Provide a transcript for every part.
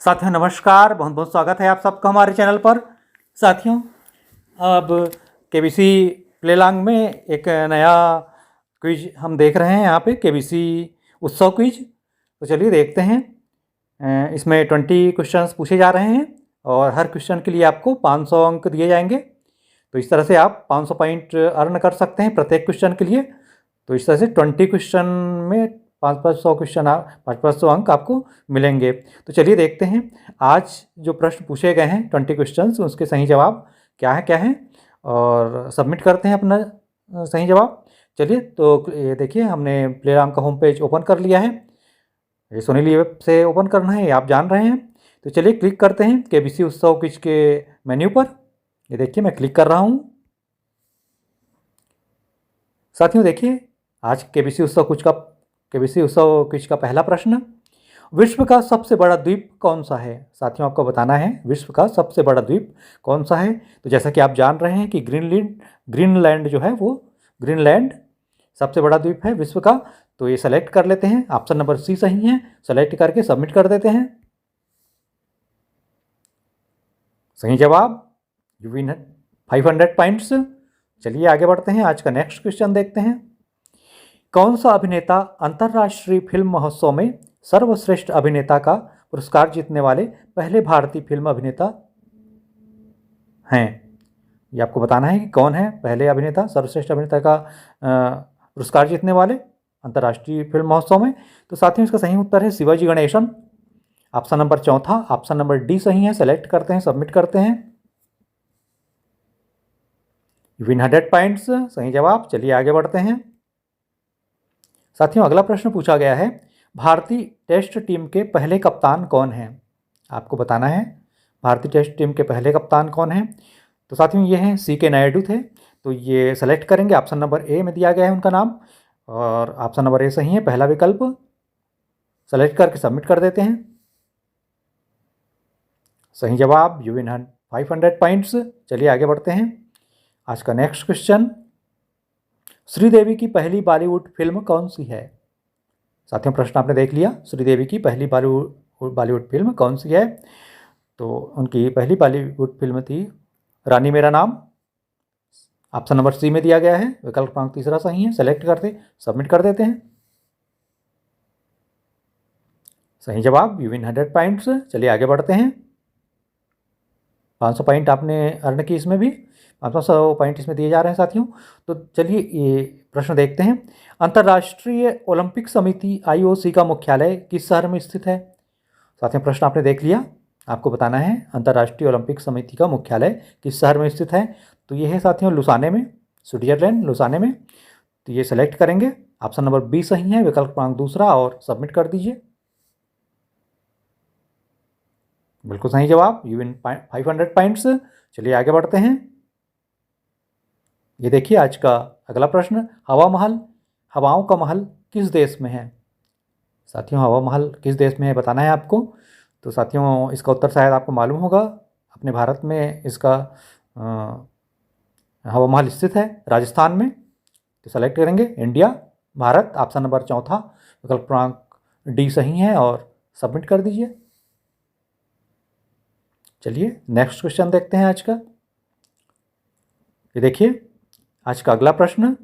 साथियों नमस्कार, बहुत बहुत स्वागत है आप सबका हमारे चैनल पर। साथियों अब केबीसी प्लेलॉन्ग में एक नया क्विज हम देख रहे हैं यहाँ पे, केबीसी उत्सव क्विज। तो चलिए देखते हैं। इसमें 20 क्वेश्चंस पूछे जा रहे हैं और हर क्वेश्चन के लिए आपको 500 अंक दिए जाएंगे। तो इस तरह से आप 500 पॉइंट अर्न कर सकते हैं प्रत्येक क्वेश्चन के लिए। तो इस तरह से 20 क्वेश्चन में 500 क्वेश्चन 500 अंक आपको मिलेंगे। तो चलिए देखते हैं आज जो प्रश्न पूछे गए हैं 20 क्वेश्चंस, उसके सही जवाब क्या है और सबमिट करते हैं अपना सही जवाब। चलिए तो ये देखिए, हमने प्लेलॉन्ग का होम पेज ओपन कर लिया है। ये सोनीली वेब से ओपन करना है, ये आप जान रहे हैं। तो चलिए क्लिक करते हैं केबीसी उत्सव क्विज के मेन्यू पर। ये देखिए मैं क्लिक कर रहा हूँ। साथियों देखिए, आज केबीसी उत्सव क्विज का पहला प्रश्न, विश्व का सबसे बड़ा द्वीप कौन सा है? साथियों आपको बताना है विश्व का सबसे बड़ा द्वीप कौन सा है। तो जैसा कि आप जान रहे हैं कि ग्रीनलैंड जो है वो ग्रीनलैंड सबसे बड़ा द्वीप है विश्व का। तो ये सेलेक्ट कर लेते हैं, ऑप्शन नंबर सी सही है। सेलेक्ट करके सबमिट कर देते हैं। सही जवाब, यू विन 500 पॉइंट्स। चलिए आगे बढ़ते हैं, आज का नेक्स्ट क्वेश्चन देखते हैं। कौन सा अभिनेता अंतर्राष्ट्रीय फिल्म महोत्सव में सर्वश्रेष्ठ अभिनेता का पुरस्कार जीतने वाले पहले भारतीय फिल्म अभिनेता हैं? ये आपको बताना है कि कौन है पहले अभिनेता सर्वश्रेष्ठ अभिनेता का पुरस्कार जीतने वाले अंतर्राष्ट्रीय फिल्म महोत्सव में। तो साथियों इसका सही उत्तर है शिवाजी गणेशन। ऑप्शन नंबर चौथा, ऑप्शन नंबर डी सही है। सेलेक्ट करते हैं, सबमिट करते हैं। विन 100 पॉइंट्स, सही जवाब। चलिए आगे बढ़ते हैं। साथियों अगला प्रश्न पूछा गया है, भारतीय टेस्ट टीम के पहले कप्तान कौन हैं? आपको बताना है भारतीय टेस्ट टीम के पहले कप्तान कौन हैं। तो साथियों ये हैं CK नायडू थे। तो ये सेलेक्ट करेंगे, ऑप्शन नंबर ए में दिया गया है उनका नाम और ऑप्शन नंबर ए सही है, पहला विकल्प। सेलेक्ट करके सबमिट कर देते हैं। सही जवाब, यू विन 500 पॉइंट्स। चलिए आगे बढ़ते हैं, आज का नेक्स्ट क्वेश्चन, श्रीदेवी की पहली बॉलीवुड फिल्म कौन सी है? साथियों प्रश्न आपने देख लिया, श्रीदेवी की पहली बॉलीवुड फिल्म कौन सी है? तो उनकी पहली बॉलीवुड फिल्म थी रानी मेरा नाम। ऑप्शन नंबर सी में दिया गया है, विकल्प क्रमांक तीसरा सही है। सेलेक्ट करते सबमिट कर देते हैं। सही जवाब, यू विन 100 पॉइंट्स। चलिए आगे बढ़ते हैं, 500 पॉइंट आपने अर्न की, इसमें भी 500 पॉइंट इसमें दिए जा रहे हैं साथियों। तो चलिए ये प्रश्न देखते हैं, अंतर्राष्ट्रीय ओलंपिक समिति IOC का मुख्यालय किस शहर में स्थित है? साथियों प्रश्न आपने देख लिया, आपको बताना है अंतर्राष्ट्रीय ओलंपिक समिति का मुख्यालय किस शहर में स्थित है। तो ये है साथियों लुसाने में, स्विट्जरलैंड लुसाने में। तो ये सेलेक्ट करेंगे, ऑप्शन नंबर बी सही है, विकल्प क्रमांक दूसरा, और सबमिट कर दीजिए। बिल्कुल सही जवाब, यू विन 500 पॉइंट्स। चलिए आगे बढ़ते हैं, ये देखिए आज का अगला प्रश्न, हवाओं का महल किस देश में है? साथियों हवा महल किस देश में है बताना है आपको। तो साथियों इसका उत्तर शायद आपको मालूम होगा, अपने भारत में इसका हवा महल स्थित है, राजस्थान में। तो सेलेक्ट करेंगे इंडिया, भारत, ऑप्शन नंबर चौथा, विकल्प क्रमांक डी सही है, और सबमिट कर दीजिए। चलिए नेक्स्ट क्वेश्चन देखते हैं आज का। ये देखिए आज का अगला प्रश्न,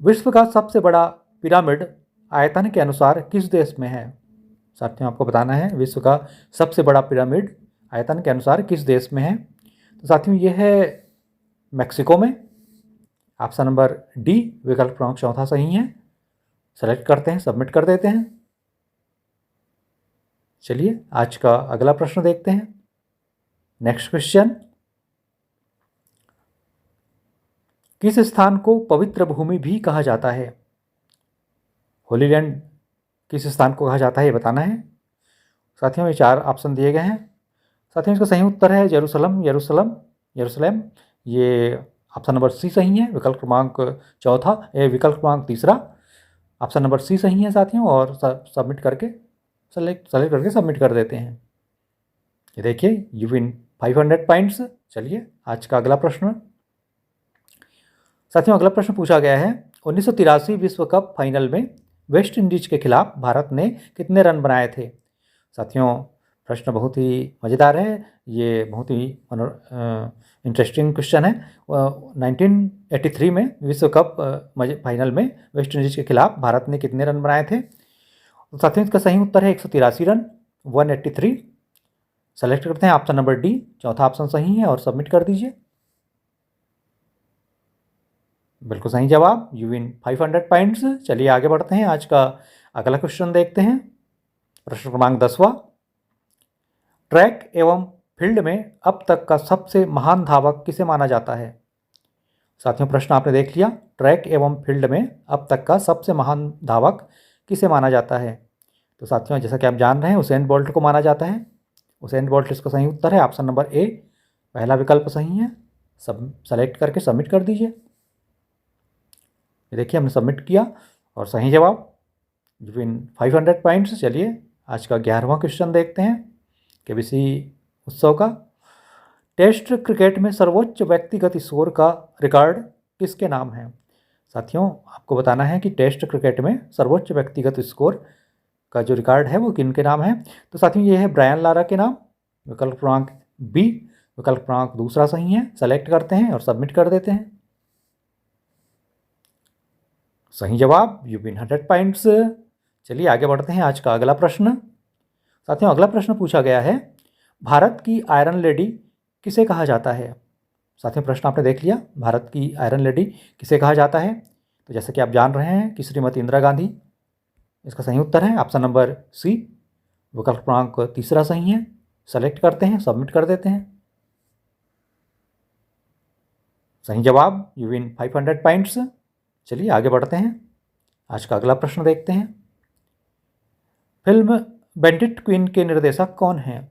विश्व का सबसे बड़ा पिरामिड आयतन के अनुसार किस देश में है? साथियों आपको बताना है विश्व का सबसे बड़ा पिरामिड आयतन के अनुसार किस देश में है। तो साथियों ये है मैक्सिको में। ऑप्शन नंबर डी, विकल्प क्रमांक चौथा सही है। सेलेक्ट करते हैं, सबमिट कर देते हैं। चलिए आज का अगला प्रश्न देखते हैं, नेक्स्ट क्वेश्चन, किस स्थान को पवित्र भूमि भी कहा जाता है? होली लैंड किस स्थान को कहा जाता है ये बताना है। साथियों ये 4 ऑप्शन दिए गए हैं। साथियों इसका सही उत्तर है यरूशलेम। ये ऑप्शन नंबर सी सही है, विकल्प क्रमांक चौथा, विकल्प क्रमांक तीसरा, ऑप्शन नंबर सी सही है साथियों, और सबमिट करके सेलेक्ट करके सबमिट कर देते हैं। ये देखिए यू विन 500 पॉइंट्स। चलिए आज का अगला प्रश्न, साथियों अगला प्रश्न पूछा गया है, 1983 विश्व कप फाइनल में वेस्ट इंडीज के खिलाफ भारत ने कितने रन बनाए थे? साथियों प्रश्न बहुत ही मज़ेदार है, ये बहुत ही इंटरेस्टिंग क्वेश्चन है। 1983 में विश्व कप फाइनल में वेस्ट इंडीज़ के खिलाफ भारत ने कितने रन बनाए थे? तो साथियों इसका सही उत्तर है 183 रन, 183। सेलेक्ट करते हैं ऑप्शन नंबर डी, चौथा ऑप्शन सही है और सबमिट कर दीजिए। बिल्कुल सही जवाब, यू विन 500 पॉइंट्स। चलिए आगे बढ़ते हैं, आज का अगला क्वेश्चन देखते हैं। प्रश्न क्रमांक 10वां, ट्रैक एवं फील्ड में अब तक का सबसे महान धावक किसे माना जाता है? साथियों प्रश्न आपने देख लिया, ट्रैक एवं फील्ड में अब तक का सबसे महान धावक किसे माना जाता है? तो साथियों जैसा कि आप जान रहे हैं उसेन बोल्ट को माना जाता है। उसेन बोल्ट इसका सही उत्तर है, ऑप्शन नंबर ए, पहला विकल्प सही है। सब सेलेक्ट करके सबमिट कर दीजिए। ये देखिए हमने सबमिट किया और सही जवाब, यू विन 500 पॉइंट्स। चलिए आज का 11वां क्वेश्चन देखते हैं केबीसी उत्सव का। टेस्ट क्रिकेट में सर्वोच्च व्यक्तिगत स्कोर का रिकॉर्ड किसके नाम है? साथियों आपको बताना है कि टेस्ट क्रिकेट में सर्वोच्च व्यक्तिगत स्कोर का जो रिकॉर्ड है वो किन के नाम है? तो साथियों ये है ब्रायन लारा के नाम। विकल्प क्रमांक बी, विकल्प क्रमांक दूसरा सही है। सेलेक्ट करते हैं और सबमिट कर देते हैं। सही जवाब, यू विन 100 पॉइंट्स। चलिए आगे बढ़ते हैं, आज का अगला प्रश्न। साथियों अगला प्रश्न पूछा गया है, भारत की आयरन लेडी किसे कहा जाता है? साथियों प्रश्न आपने देख लिया, भारत की आयरन लेडी किसे कहा जाता है? तो जैसा कि आप जान रहे हैं कि श्रीमती इंदिरा गांधी इसका सही उत्तर है, ऑप्शन नंबर सी, विकल्प क्रमांक तीसरा सही है। सेलेक्ट करते हैं, सबमिट कर देते हैं। सही जवाब, यू विन 500 पॉइंट्स। चलिए आगे बढ़ते हैं, आज का अगला प्रश्न देखते हैं। फिल्म बैंडिट क्वीन के निर्देशक कौन हैं?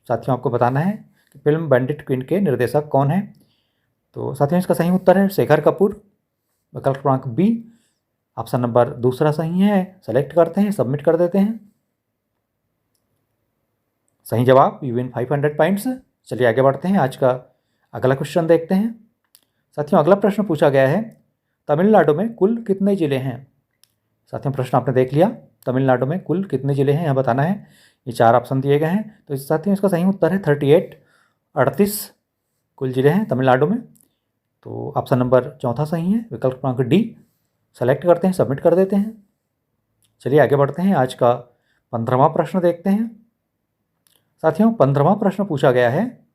साथियों आपको बताना है कि फिल्म बैंडिट क्वीन के निर्देशक कौन हैं। तो साथियों इसका सही उत्तर है शेखर कपूर। विकल्प क्रमांक बी, ऑप्शन नंबर दूसरा सही है। सेलेक्ट करते हैं, सबमिट कर देते हैं। सही जवाब, यू विन 500 पॉइंट्स। चलिए आगे बढ़ते हैं, आज का अगला क्वेश्चन देखते हैं। साथियों अगला प्रश्न पूछा गया है, तमिलनाडु में कुल कितने ज़िले हैं? साथियों प्रश्न आपने देख लिया, तमिलनाडु में कुल कितने ज़िले हैं यह बताना है। ये 4 ऑप्शन दिए गए हैं। तो साथियों इसका सही उत्तर है 38, 38 कुल ज़िले हैं तमिलनाडु में। तो ऑप्शन नंबर चौथा सही है, विकल्प क्रमांक डी। सेलेक्ट करते हैं, सबमिट कर देते हैं। चलिए आगे बढ़ते हैं, आज का 15वां प्रश्न देखते हैं। साथियों 15वां प्रश्न पूछा गया है,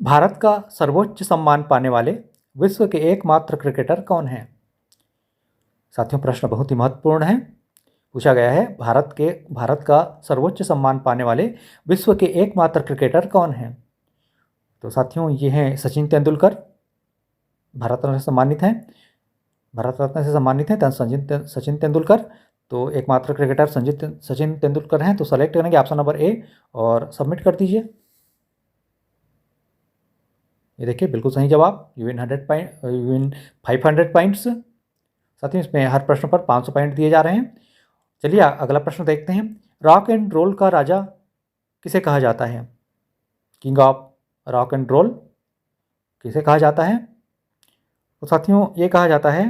भारत का सर्वोच्च सम्मान पाने वाले विश्व के एकमात्र क्रिकेटर कौन हैं? साथियों प्रश्न बहुत ही महत्वपूर्ण है। पूछा गया है भारत का सर्वोच्च सम्मान पाने वाले विश्व के एकमात्र क्रिकेटर कौन हैं? तो साथियों ये हैं सचिन तेंदुलकर, भारत रत्न से सम्मानित हैं। भारत रत्न से सम्मानित हैं सचिन तेंदुलकर। तो एकमात्र क्रिकेटर सचिन तेंदुलकर हैं। तो सेलेक्ट करेंगे ऑप्शन नंबर ए और सबमिट कर दीजिए। ये देखिए बिल्कुल सही जवाब, यू विन 500 पॉइंट्स। साथियों इसमें हर प्रश्न पर 500 पॉइंट दिए जा रहे हैं। चलिए अगला प्रश्न देखते हैं, रॉक एंड रोल का राजा किसे कहा जाता है? King of rock and roll किसे कहा जाता है? तो साथियों ये कहा जाता है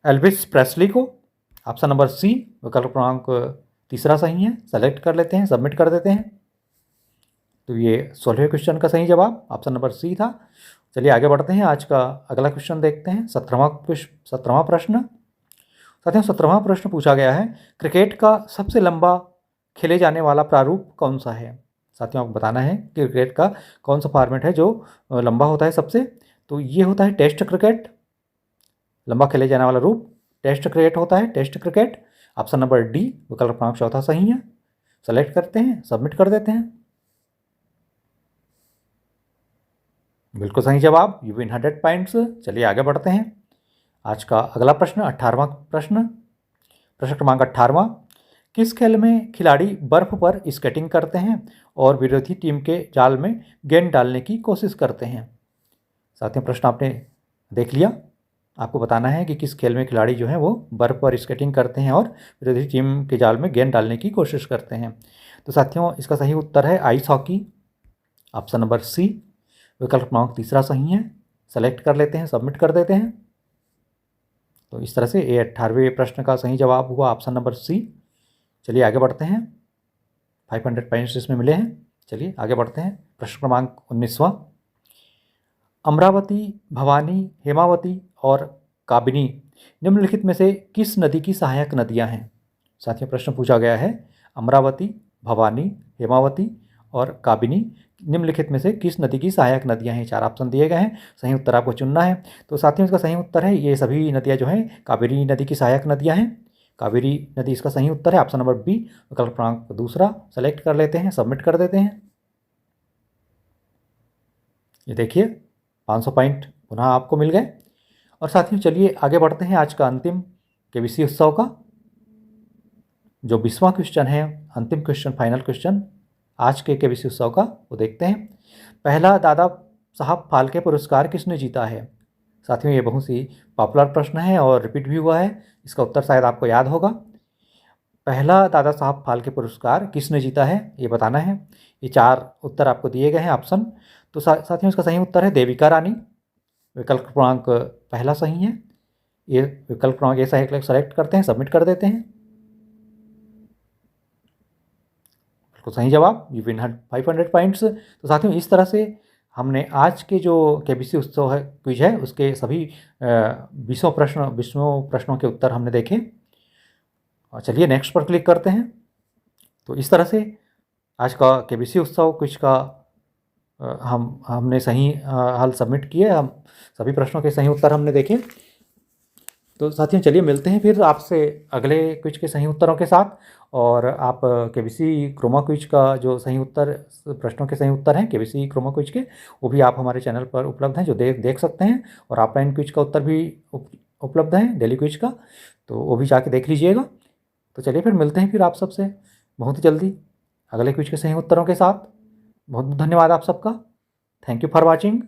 एल्विस प्रेस्ली को। ऑप्शन नंबर सी, विकल्प क्रमांक तीसरा सही है। सेलेक्ट कर लेते हैं, सबमिट कर देते हैं। तो ये 16वें क्वेश्चन का सही जवाब ऑप्शन नंबर सी था। चलिए आगे बढ़ते हैं, आज का अगला क्वेश्चन देखते हैं, 17वां प्रश्न। साथियों 17वां प्रश्न पूछा गया है, क्रिकेट का सबसे लंबा खेले जाने वाला प्रारूप कौन सा है? साथियों आपको बताना है कि क्रिकेट का कौन सा फॉर्मेट है जो लंबा होता है सबसे। तो ये होता है टेस्ट क्रिकेट। लंबा खेले जाने वाला रूप टेस्ट क्रिकेट होता है, test cricket. Option number D, विकल्प क्रमांक चौथा सही है। सेलेक्ट करते हैं, सबमिट कर देते हैं। बिल्कुल सही जवाब, यू विन 100 पॉइंट्स। चलिए आगे बढ़ते हैं, आज का अगला प्रश्न 18वां प्रश्न। प्रश्न क्रमांक 18वां, किस खेल में खिलाड़ी बर्फ पर स्केटिंग करते हैं और विरोधी टीम के जाल में गेंद डालने की कोशिश करते हैं? साथियों प्रश्न आपने देख लिया, आपको बताना है कि किस खेल में खिलाड़ी जो हैं वो बर्फ पर स्केटिंग करते हैं और विरोधी टीम के जाल में गेंद डालने की कोशिश करते हैं। तो साथियों इसका सही उत्तर है ice hockey. Option number C, विकल्प क्रमांक तीसरा सही है। सेलेक्ट कर लेते हैं, सबमिट कर देते हैं। तो इस तरह से ये 18वें प्रश्न का सही जवाब हुआ ऑप्शन नंबर सी, चलिए आगे बढ़ते हैं। 500 पॉइंट्स इसमें मिले हैं। चलिए आगे बढ़ते हैं। प्रश्न क्रमांक 19वां। अमरावती, भवानी, हेमावती और काबिनी निम्नलिखित में से किस नदी की सहायक नदियां हैं? साथियों, प्रश्न पूछा गया है अमरावती, भवानी, हेमावती और काबिनी निम्नलिखित में से किस नदी की सहायक नदियां हैं। 4 ऑप्शन दिए गए हैं, सही उत्तर आपको चुनना है। तो साथियों, इसका सही उत्तर है ये सभी नदियां जो हैं कावेरी नदी की सहायक नदियां हैं। कावेरी नदी इसका सही उत्तर है। ऑप्शन नंबर बी, विकल्प क्रमांक दूसरा सेलेक्ट कर लेते हैं, सबमिट कर देते हैं। ये देखिए 500 पॉइंट पुनः आपको मिल गए। और साथियों, चलिए आगे बढ़ते हैं आज का अंतिम केबीसी उत्सव का जो 20वां क्वेश्चन है, अंतिम क्वेश्चन, फाइनल क्वेश्चन आज के केबीसी उत्सव का, वो देखते हैं। पहला दादा साहब फाल्के पुरस्कार किसने जीता है? साथियों, ये बहुत ही पॉपुलर प्रश्न है और रिपीट भी हुआ है। इसका उत्तर शायद आपको याद होगा। पहला दादा साहब फाल्के पुरस्कार किसने जीता है, ये बताना है। ये 4 उत्तर आपको दिए गए हैं ऑप्शन। तो साथियों, इसका सही उत्तर है देविका रानी। विकल्प क्रमांक पहला सही है। ये विकल्प क्रमांक ए सही सेलेक्ट करते हैं, सबमिट कर देते हैं। तो सही जवाब, यू विन 500 पॉइंट्स। तो साथियों, इस तरह से हमने आज के जो केबीसी उत्सव है क्विज है उसके सभी 20 प्रश्नों के उत्तर हमने देखे। और चलिए नेक्स्ट पर क्लिक करते हैं। तो इस तरह से आज का केबीसी उत्सव क्विज का हमने सही हल सबमिट किए। हम सभी प्रश्नों के सही उत्तर हमने देखे। तो साथियों, चलिए मिलते हैं फिर आपसे अगले क्विज के सही उत्तरों के साथ। और आप केबीसी क्रोमा क्विज का जो सही उत्तर, प्रश्नों के सही उत्तर हैं केबीसी क्रोमा क्विज के, वो भी आप हमारे चैनल पर उपलब्ध हैं, जो देख सकते हैं। और ऑफलाइन क्विज का उत्तर भी उपलब्ध है, डेली क्विज का, तो वो भी जाके देख लीजिएगा। तो चलिए फिर मिलते हैं फिर आप सबसे बहुत ही जल्दी अगले क्विज के सही उत्तरों के साथ। बहुत बहुत धन्यवाद आप सबका। Thank you for watching.